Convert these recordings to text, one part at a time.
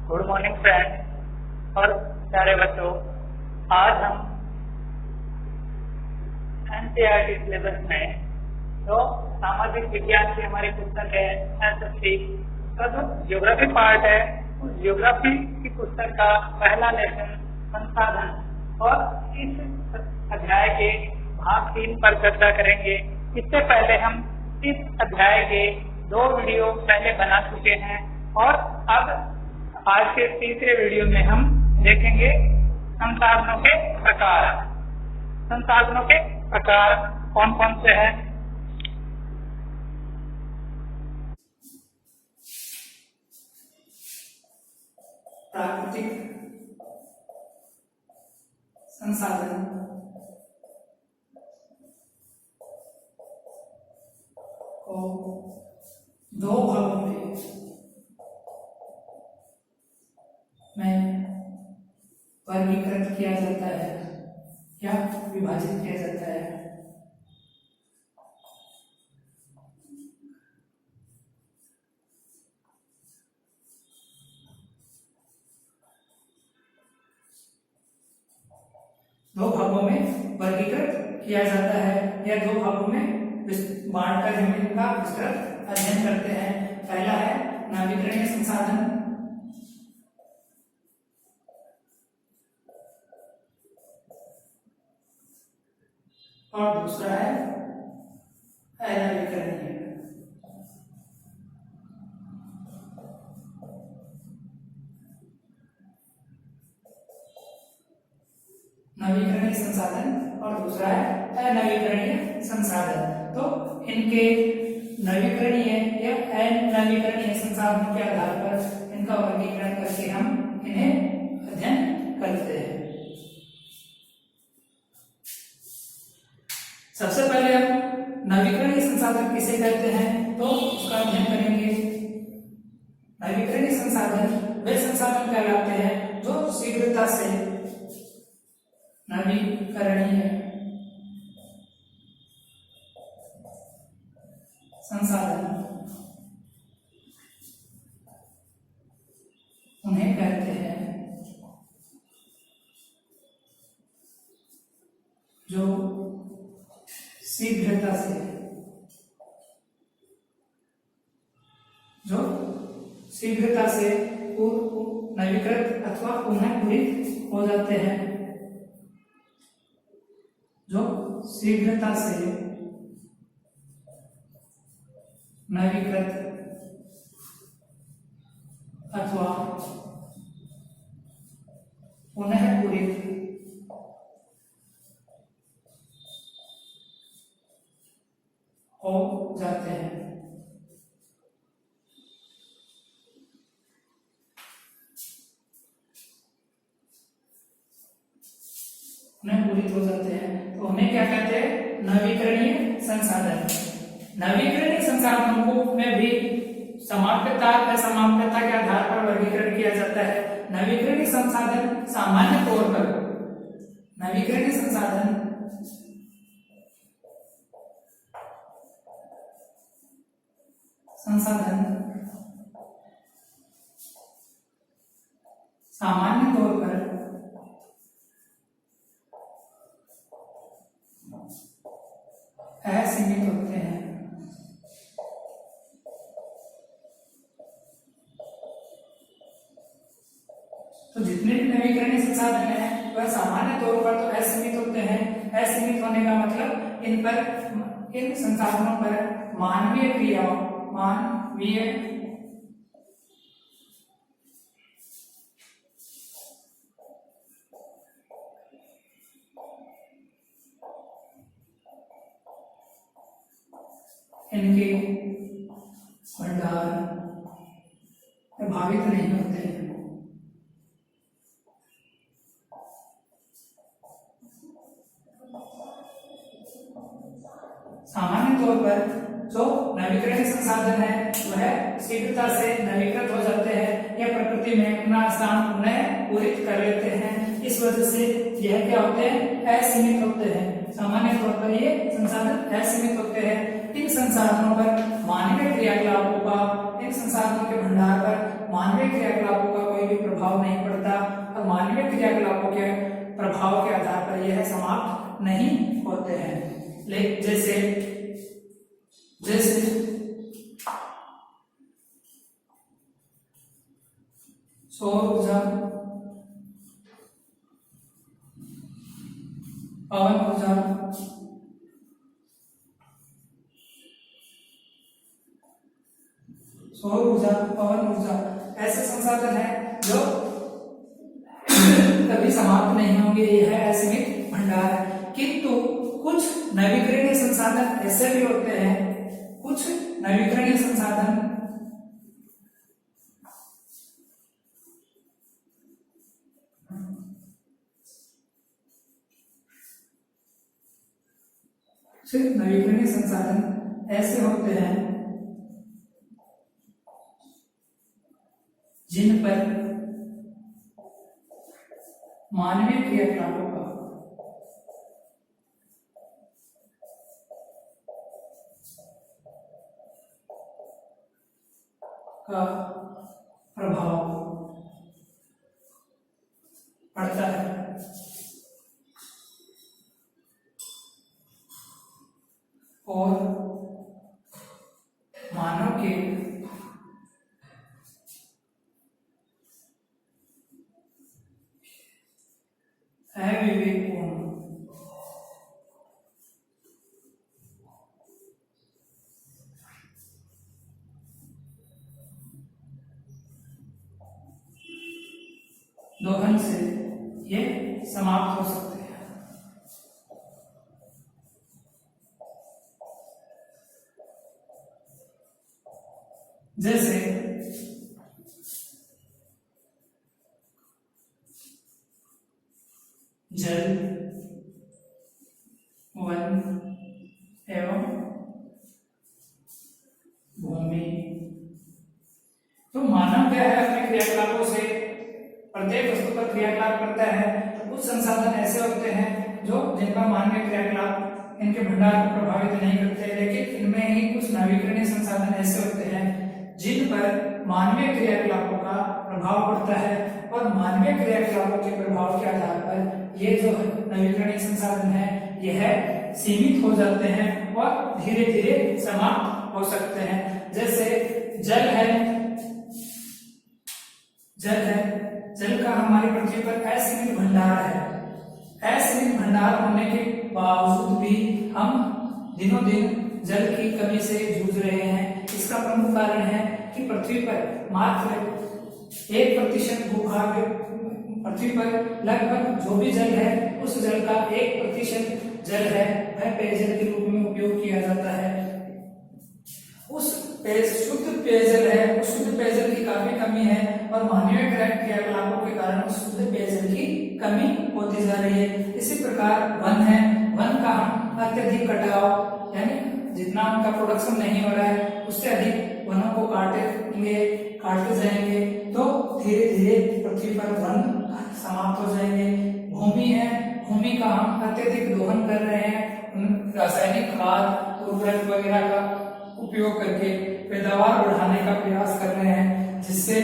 Good morning friends और प्यारे बच्चों। आज हम एनसीईआरटी सिलेबस में जो सामाजिक विज्ञान की हमारी पुस्तक है एसएसटी का जो ज्योग्राफी पार्ट है, उस ज्योग्राफी की पुस्तक का पहला लेसन संसाधन और इस अध्याय के भाग 3 पर चर्चा करेंगे। इससे पहले हम इस अध्याय के 2 वीडियो पहले बना चुके हैं और अब आज के तीसरे वीडियो में हम देखेंगे संसाधनों के प्रकार। संसाधनों के प्रकार कौन कौन से हैं? प्राकृतिक संसाधन को 2 भागों में वर्गीकृत किया जाता है या विभाजित किया जाता है। दो भागों में वर्गीकृत किया जाता है या 2 भागों में बांटकर हम इनका विस्तृत अध्ययन करते हैं। पहला है नवीकरणीय संसाधन और दूसरा है अनवीकरणीय। नवीकरणीय संसाधन और दूसरा है अनवीकरणीय संसाधन। तो इनके नवीकरणीय या अनवीकरणीय संसाधनों के आधार पर इनका वर्गीकरण करके हम इन्हें अध्ययन करते हैं। सबसे पहले हम नवीकरणीय संसाधन किसे कहते हैं तो उसका अध्ययन करेंगे। नवीकरणीय संसाधन वे संसाधन कहलाते हैं जो शीघ्रता से नवीकरणीय संसाधन उन्हें कहते हैं जो शीघ्रता से नवीकृत अथवा पुनः पूरित हो जाते हैं। जो शीघ्रता से नवीकृत अथवा पुनः पूरित हो जाते हैं। उन्हें पूरित हो जाते हैं तो उन्हें क्या कहते हैं? नवीकरणीय संसाधन। नवीकरणीय संसाधनों को में भी समाप्यता असमाप्यता के आधार पर वर्गीकरण किया जाता है। नवीकरणीय संसाधन सामान्य तौर पर नवीकरणीय संसाधन सामान्य तौर पर असीमित होते हैं। तो जितने भी नवीकरणीय संसाधन हैं वह सामान्य तौर पर तो असीमित होते हैं। असीमित होने का मतलब इन संसाधनों पर मानवीय इनके भंडार प्रभावित नहीं होते हैं। सामान्य तौर पर जो नवीकरणीय संसाधन है वह शीघ्रता से नवीकृत हो जाते हैं या प्रकृति में अपना स्थान पुनः पूरित कर लेते हैं। इस वजह से यह क्या होते हैं? असीमित होते हैं। सामान्य तौर पर ये संसाधन असीमित होते हैं। इन संसाधनों पर मानवीय क्रियाकलापों का, इन संसाधनों के भंडार पर मानवीय क्रियाकलापों का कोई भी प्रभाव के आधार पर यह समाप्त नहीं होते हैं। लेकिन जैसे सौर ऊर्जा, पवन ऊर्जा, सौर ऊर्जा, पवन ऊर्जा ऐसे संसाधन हैं जो कभी समाप्त नहीं होंगे, यह असीमित भंडार है। किंतु कुछ नवीकरणीय संसाधन ऐसे भी होते हैं, कुछ नवीकरणीय संसाधन नवीकरणीय संसाधन ऐसे होते हैं जिन पर मानवीय क्रियाकलापों का प्रभाव पड़ता है। और मानव के अविवेकपूर्ण दोहन से ये समाप्त हो सकते हैं। जैसे जल, वन एवं भूमि। तो मानव क्या है, अपने क्रियाकलापों से प्रत्येक वस्तु पर क्रियाकलाप करता है। तो कुछ संसाधन ऐसे होते हैं जो जिनका मानवीय क्रियाकलाप इनके भंडार को प्रभावित नहीं करते, लेकिन इनमें ही कुछ नवीकरणीय संसाधन ऐसे होते हैं जिन पर मानवीय क्रियाकलापों का प्रभाव पड़ता है। और मानवीय क्रियाकलापों के प्रभाव के आधार पर ये जो नवीकरणीय संसाधन है यह सीमित हो जाते हैं और धीरे धीरे समाप्त हो सकते हैं। जैसे जल है, जल का हमारी पृथ्वी पर असीमित भंडार है। असीमित भंडार होने के बावजूद भी हम दिनों दिन जल की कमी से जूझ रहे हैं। इसका प्रमुख कारण है कि पृथ्वी पर मात्र 1% भूभाग, पृथ्वी पर लगभग जो भी जल है उस जल का 1% जल है वह पेयजल के रूप में उपयोग किया जाता है। उस शुद्ध पेयजल है, उस शुद्ध पेयजल की काफी कमी है और मानवीय क्रियाकलापों के कारण उस शुद्ध पेयजल की कमी होती जा रही है। इसी प्रकार वन है, वन का हम अत्यधिक कटाव यानी जितना उनका प्रोडक्शन नहीं हो रहा है उससे अधिक वनों को काटते जाएंगे तो धीरे धीरे पृथ्वी पर वन समाप्त हो जाएंगे। भूमि है, भूमि का हम अत्यधिक दोहन कर रहे हैं, रासायनिक खाद उर्वरक वगैरह का उपयोग करके पैदावार बढ़ाने का प्रयास कर रहे हैं, जिससे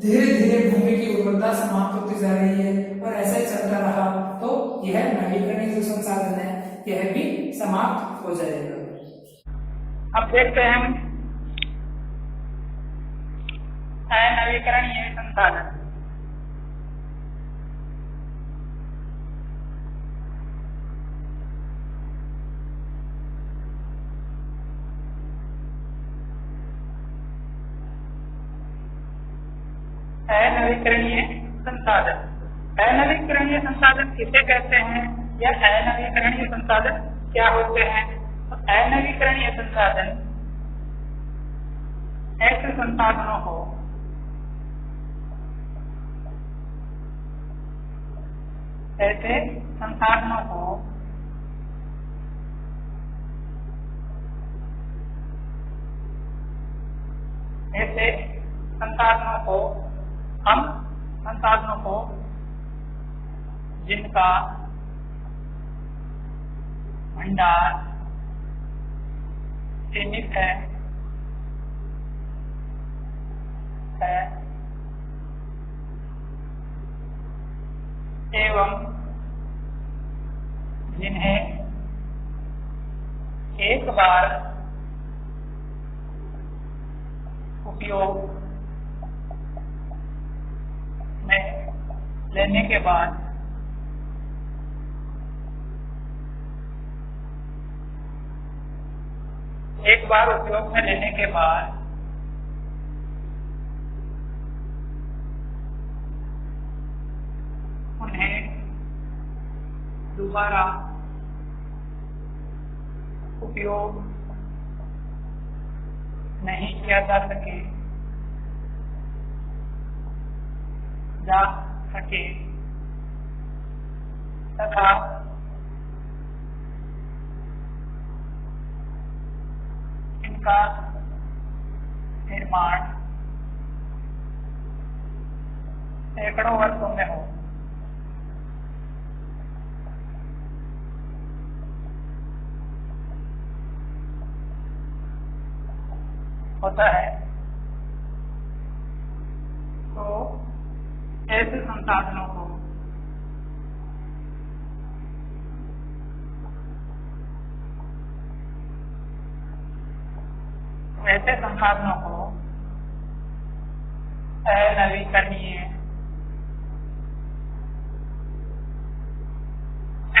धीरे धीरे भूमि की उर्वरता समाप्त होती जा रही है। और ऐसा ही चलता रहा तो यह नवीकरणीय जो संसाधन है यह भी समाप्त हो जाएगा। अब देखते हैं हम अनवीकरणीय संसाधन। अनवीकरणीय संसाधन, अनवीकरणीय संसाधन किसे कहते हैं या अनवीकरणीय संसाधन क्या होते हैं? तो अनवीकरणीय संसाधन ऐसे संसाधनों को संसाधनों को जिनका भंडार सीमित है एवं जिन्हें एक बार उपयोग में लेने के बाद उन्हें दोबारा उपयोग नहीं किया जा सके तथा इनका निर्माण सैकड़ों वर्षों में होता है। तो ऐसे संसाधनों को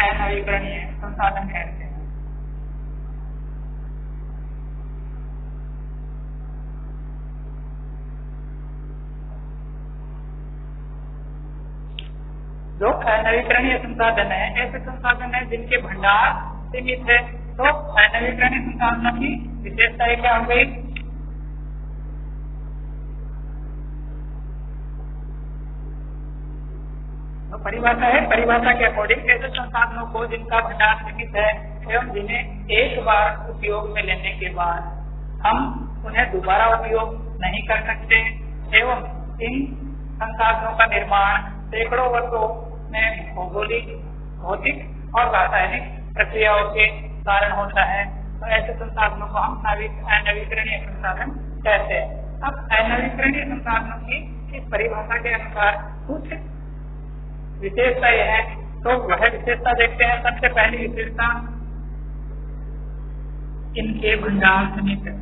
अनवीकरणीय संसाधन कहते हैं। जो अनवीकरणीय संसाधन है, ऐसे संसाधन है जिनके भंडार सीमित है। तो अनवीकरणीय संसाधनों की विशेषताएं क्या हो गई? तो परिभाषा है, परिभाषा के अकॉर्डिंग ऐसे संसाधनों को जिनका भंडार सीमित है एवं जिन्हें एक बार उपयोग में लेने के बाद हम उन्हें दोबारा उपयोग नहीं कर सकते एवं इन संसाधनों का निर्माण सैकड़ों वर्षों में भौगोलिक, भौतिक और रासायनिक प्रक्रियाओं के कारण होता है। तो ऐसे संसाधनों को हम अनवीकरणीय संसाधन कहते हैं। अब अनवीकरणीय संसाधनों की इस परिभाषा के अनुसार कुछ विशेषता यह है, तो वह विशेषता देखते हैं। सबसे पहली विशेषता इनके भंडार सीमित है।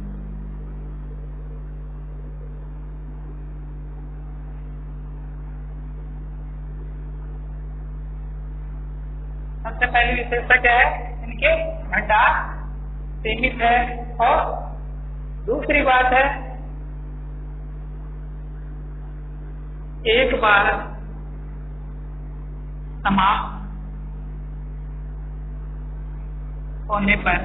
सबसे पहली विशेषता क्या है? इनके भंडार सीमित है। और दूसरी बात है, एक बार समाप्त होने पर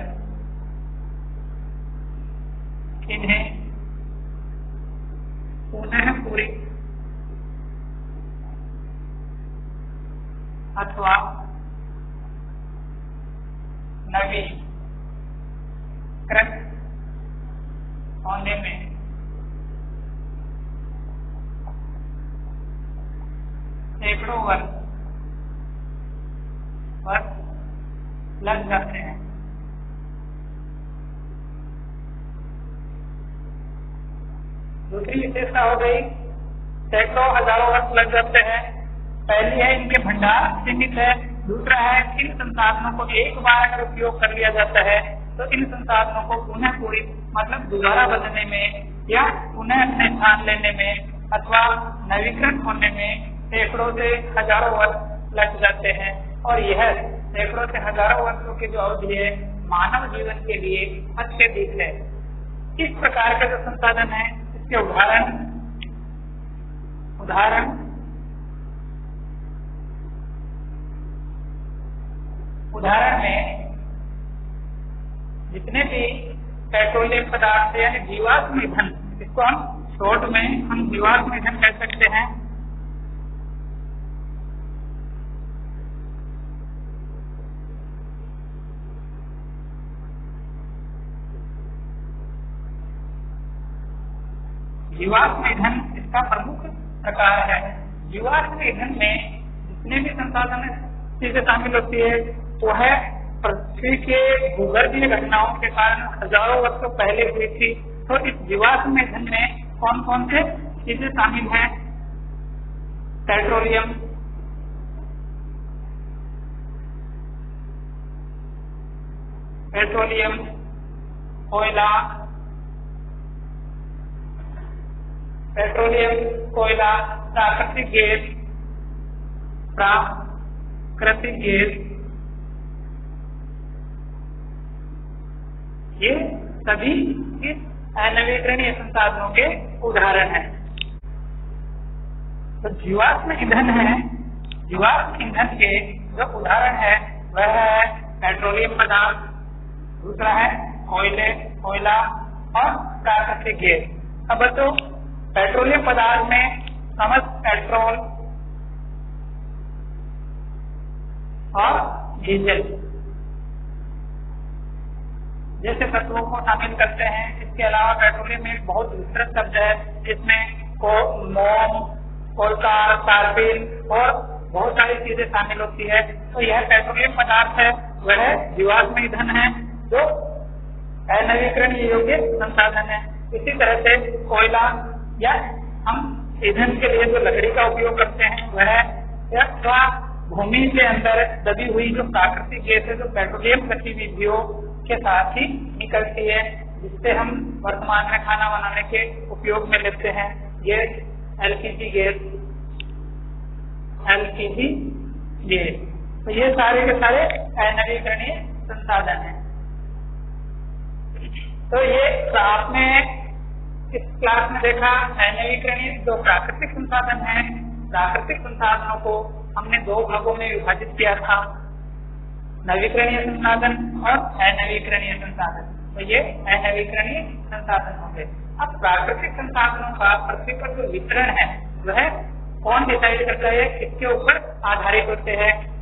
इन्हें पुनः पूरी अथवा नवीकृत होने में सैकड़ों वर्ष लग जाते हैं। दूसरी विशेषता हो गई, सैकड़ों हजारों वर्ष लग जाते हैं। पहली है इनके भंडार सीमित है। दूसरा है इन संसाधनों को एक बार अगर उपयोग कर लिया जाता है तो इन संसाधनों को पुनः पूरी मतलब दोबारा बदलने में या पुनः अपने स्थान लेने में अथवा नवीकृत होने में सैकड़ों से हजारों वर्ष लग जाते हैं। और यह सैकड़ों से हजारों वर्षों की जो अवधि है मानव जीवन के लिए अत्यधिक है। इस प्रकार के जो संसाधन है इसके उदाहरण में जितने भी पेट्रोलियम पदार्थ यानी जीवाश्म ईंधन, इसको हम शॉर्ट में हम जीवाश्म ईंधन कह सकते हैं। जीवाश्म ईंधन इसका प्रमुख प्रकार है। जीवाश्म ईंधन में जितने भी संसाधन चीजें शामिल होती है वह पृथ्वी के भूगर्भीय घटनाओं के कारण हजारों वर्षों पहले हुई थी। तो इस जीवाश्म ईंधन में कौन कौन से चीजें शामिल हैं? पेट्रोलियम, पेट्रोलियम, कोयला, प्राकृतिक गैस, ये सभी इस अनवीकरणीय संसाधनों के उदाहरण हैं। तो जीवाश्म ईंधन है, जीवाश्म ईंधन के जो उदाहरण है वह है पेट्रोलियम पदार्थ, दूसरा है कोयला और प्राकृतिक गैस। अब तो पेट्रोलियम पदार्थ में समस्त पेट्रोल और डीजल जैसे तत्वों को शामिल करते हैं। इसके अलावा पेट्रोलियम एक बहुत विस्तृत शब्द है, इसमें मोम, कोलसा, टारपीन और बहुत सारी चीजें शामिल होती है। तो यह पेट्रोलियम पदार्थ है, वह जीवाश्म ईंधन है जो अनवीकरणीय योग्य संसाधन है। इसी तरह से कोयला या हम ईंधन के लिए जो लकड़ी का उपयोग करते हैं वह अथवा भूमि के अंदर दबी हुई जो प्राकृतिक गैस है जो पेट्रोलियम गतिविधियों के साथ ही निकलती है, जिससे हम वर्तमान में खाना बनाने के उपयोग में लेते हैं। ये एलपीजी गैस। तो ये सारे के सारे अनवीकरणीय संसाधन हैं। तो ये आपने इस क्लास में देखा अनवीकरणीय जो प्राकृतिक संसाधन है। प्राकृतिक संसाधनों को हमने दो भागों में विभाजित किया था, नवीकरणीय संसाधन और अनवीकरणीय संसाधन। तो ये अनवीकरणीय संसाधन होंगे। अब प्राकृतिक संसाधनों का पृथ्वी पर जो वितरण है वह कौन डिसाइड करता है, किसके ऊपर आधारित होते हैं?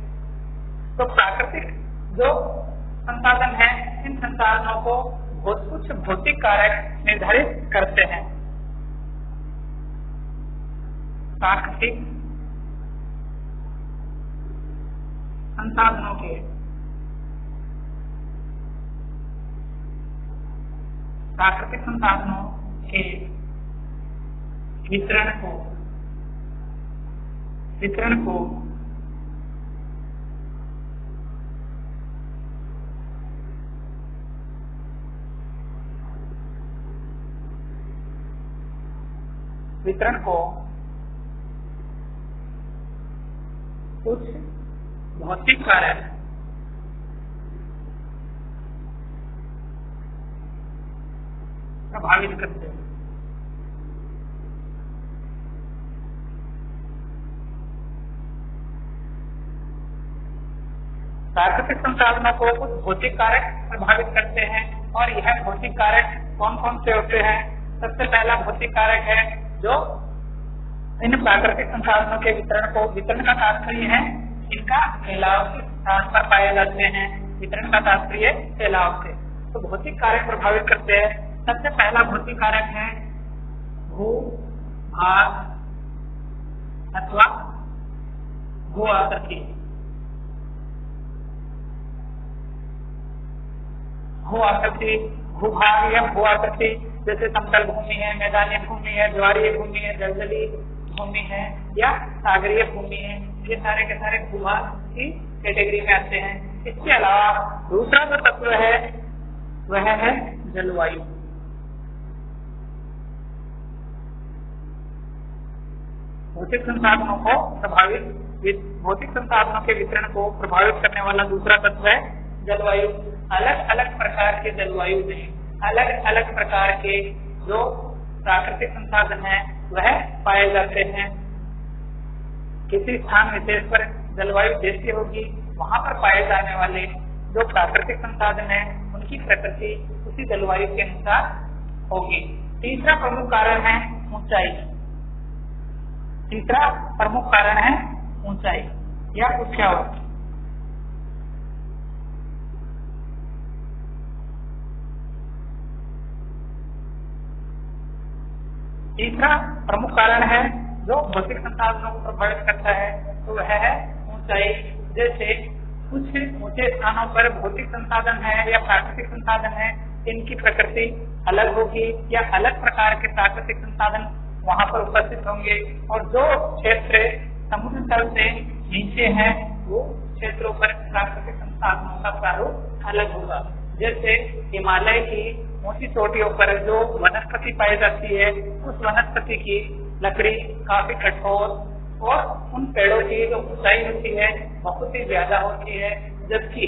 तो प्राकृतिक जो संसाधन है इन संसाधनों को कुछ भौतिक कारक निर्धारित करते हैं। प्राकृतिक संसाधनों के वितरण को कुछ भौतिक कारक प्रभावित करते हैं। प्राकृतिक संसाधनों को कुछ भौतिक कारक प्रभावित करते हैं और यह भौतिक कारक कौन कौन से होते हैं? सबसे पहला भौतिक कारक है जो इन प्राकृतिक संसाधनों के वितरण का तात्पर्य है इनका फैलाव के स्थान पर पाए जाते हैं। वितरण का तात्पर्य फैलाव से। तो भौतिक कारक प्रभावित करते हैं। सबसे पहला भौतिक कारक है भू-भाग अथवा भू आकृति। भूभाग या भू आकृति जैसे समतल भूमि है, मैदानी भूमि है, ज्वारीय भूमि है, दलदली भूमि है या सागरीय भूमि है, ये सारे के सारे भूभाग की कैटेगरी में आते हैं। इसके अलावा दूसरा जो तत्व है वह है जलवायु। भौतिक संसाधनों के वितरण को प्रभावित करने वाला दूसरा तत्व है जलवायु। अलग अलग प्रकार के जलवायु में अलग अलग प्रकार के जो प्राकृतिक संसाधन है वह पाए जाते हैं। किसी स्थान विशेष पर जलवायु जैसी होगी वहां पर पाए जाने वाले जो प्राकृतिक संसाधन है उनकी प्रकृति उसी जलवायु के अनुसार होगी। तीसरा प्रमुख कारण है ऊंचाई या ऊंचाई। तीसरा प्रमुख कारण है जो भौतिक संसाधनों को प्रभावित करता है तो वह है ऊंचाई। जैसे कुछ ऊंचे स्थानों पर भौतिक संसाधन है या प्राकृतिक संसाधन है, इनकी प्रकृति अलग होगी या अलग प्रकार के प्राकृतिक संसाधन वहां पर उपस्थित होंगे। और जो क्षेत्र समुद्र तल से नीचे हैं वो क्षेत्रों पर प्राकृतिक संसाधनों का प्रारूप अलग होगा। जैसे हिमालय की ऊंची चोटियों पर जो वनस्पति पाई जाती है, उस वनस्पति की लकड़ी काफी कठोर और उन पेड़ों की जो ऊंचाई होती है बहुत ही ज्यादा होती है, जबकि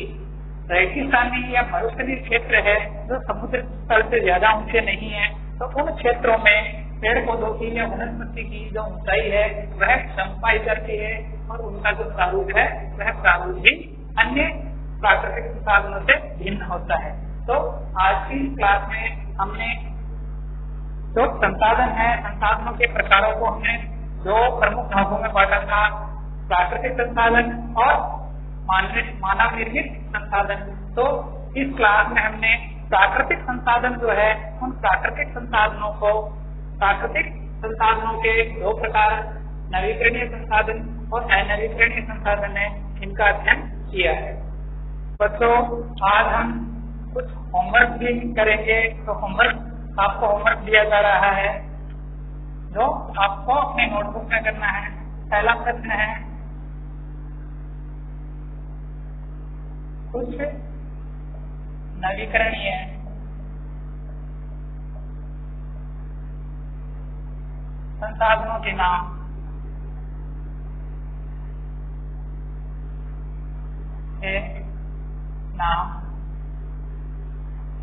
रेगिस्तानी या मरुस्थलीय क्षेत्र है जो समुद्र तल से ज्यादा ऊंचे नहीं है, तो उन क्षेत्रों में पेड़ पौधों की या वनस्पति की जो ऊंचाई है वह कम पाई जाती है और उनका जो प्रारूप है वह प्रारूप भी अन्य प्राकृतिक संसाधनों से भिन्न होता है। तो आज की क्लास में हमने जो संसाधन है, संसाधनों के प्रकारों को हमने दो प्रमुख भागों में बांटा था, प्राकृतिक संसाधन और मानव निर्मित संसाधन। तो इस क्लास में हमने प्राकृतिक संसाधन जो है उन प्राकृतिक संसाधनों के दो प्रकार, नवीकरणीय संसाधन और अनवीकरणीय संसाधन है, इनका अध्ययन किया है। बच्चों, आज हम कुछ होमवर्क भी करेंगे। तो आपको होमवर्क दिया जा रहा है जो आपको अपने नोटबुक में करना है। पहला प्रश्न है, कुछ नवीकरणीय संसाधनों के नाम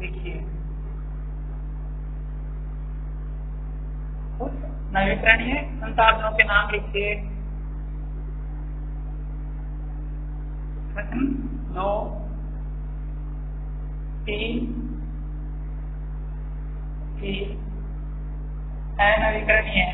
लिखिए। कुछ नवीकरणीय संसाधनों के नाम लिखिए। प्रश्न 2, 3 की अनवीकरणीय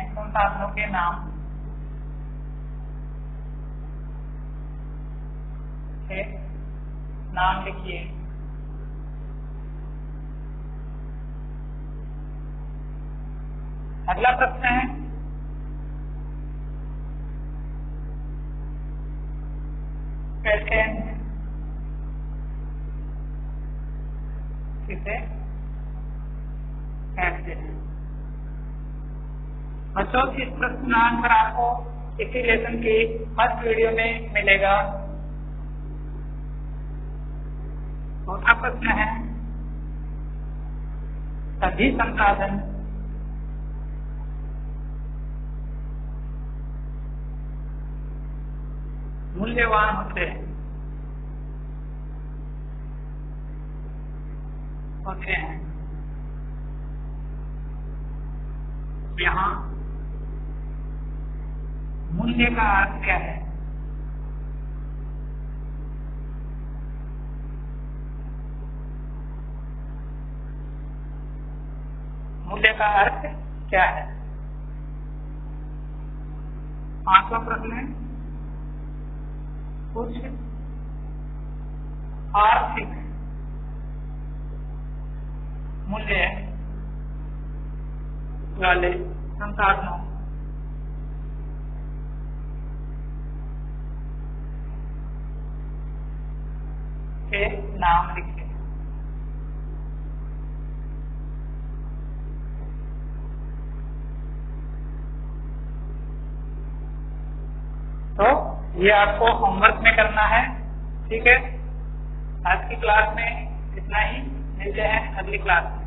संसाधनों के नाम लिखिए। अगला प्रश्न है, कैसे किसे कहते हैं। बच्चों, इस प्रश्न का आंसर आपको इसी लेसन की फर्स्ट वीडियो में मिलेगा। चौथा प्रश्न है, सभी संसाधन मूल्यवान होते हैं। यहाँ मूल्य का अर्थ क्या है? मूल्य का अर्थ क्या है? 5वां प्रश्न है, कुछ आर्थिक मूल्य वाले संसाधनों के नाम लिखें। तो ये आपको होमवर्क में करना है, ठीक है। आज की क्लास में इतना ही, मिलते हैं अगली क्लास में।